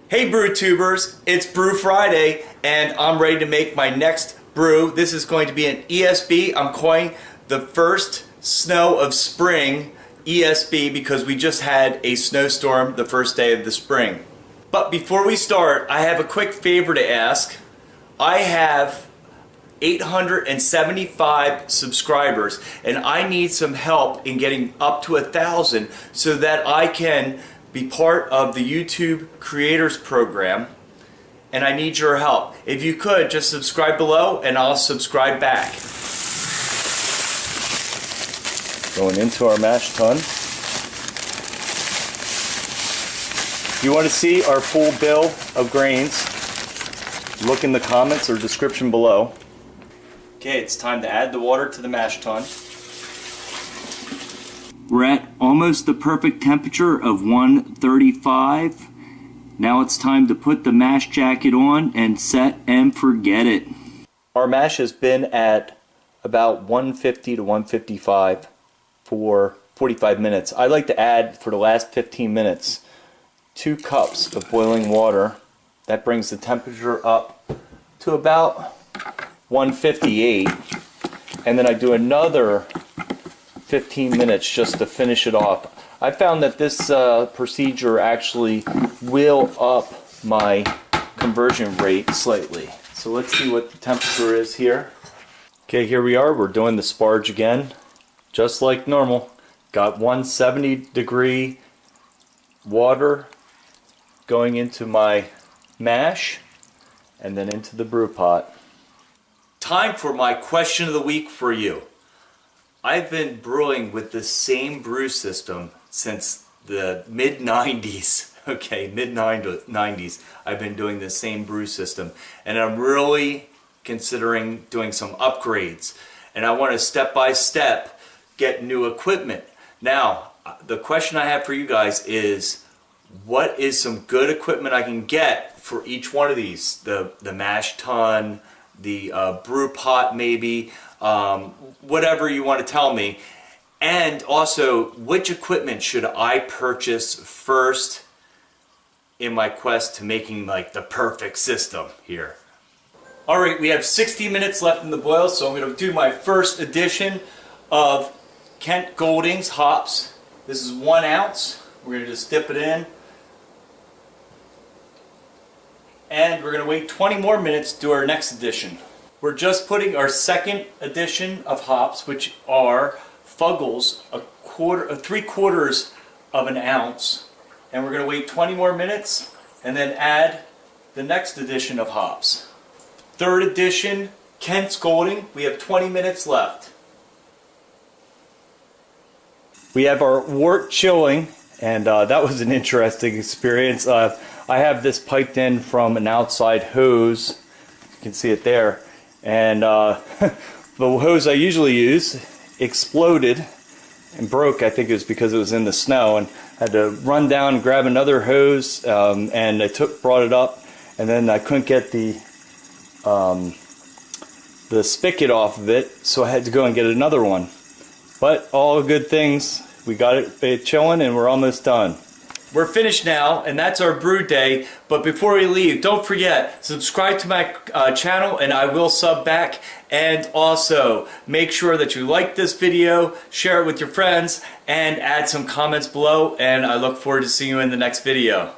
Hey brew tubers, it's Brew Friday and I'm ready to make my next brew. This is going to be an ESB. I'm calling the first snow of spring ESB because we just had a snowstorm the first day of the spring. But before we start, I have a quick favor to ask. I have 875 subscribers and I need some help in getting up to 1,000 so that I can be part of the YouTube Creators Program, and I need your help. If you could, just subscribe below and I'll subscribe back. Going into our Mash Tun. If you want to see our full bill of grains, look in the comments or description below. Okay, it's time to add the water to the Mash Tun. We're at almost the perfect temperature of 135. Now it's time to put the mash jacket on and set and forget it. Our mash has been at about 150 to 155 for 45 minutes. I like to add for the last 15 minutes 2 cups of boiling water. That brings the temperature up to about 158. And then I do another 15 minutes just to finish it off. I found that this procedure actually will up my conversion rate slightly. So let's see what the temperature is here. Okay, here we are. We're doing the Sparge again, just like normal. Got 170 degree water going into my mash and then into the brew pot. Time for my question of the week for you. I've been brewing with the same brew system since the mid-90s. Okay, mid-90s. I've been doing the same brew system. And I'm really considering doing some upgrades. And I want to step by step get new equipment. Now, the question I have for you guys is, what is some good equipment I can get for each one of these? The Mash Tun, the brew pot maybe, whatever you want to tell me. And also, which equipment should I purchase first in my quest to making like the perfect system here? Alright, we have 60 minutes left in the boil, so I'm going to do my first addition of Kent Goldings hops. This is 1 ounce. We're going to just dip it in. And we're going to wait 20 more minutes to do our next addition. We're just putting our second addition of hops, which are Fuggles, 3/4 of an ounce. And we're going to wait 20 more minutes and then add the next addition of hops. Third addition, Kent's Golding. We have 20 minutes left. We have our wort chilling, and that was an interesting experience. I have this piped in from an outside hose. You can see it there. And the hose I usually use exploded and broke. I think it was because it was in the snow, and I had to run down and grab another hose, and I brought it up, and then I couldn't get the spigot off of it, so I had to go and get another one. But all good things. We got it chilling and we're almost done. We're finished now, and that's our brew day. But before we leave, don't forget, subscribe to my channel and I will sub back. And also, make sure that you like this video, share it with your friends, and add some comments below. And I look forward to seeing you in the next video.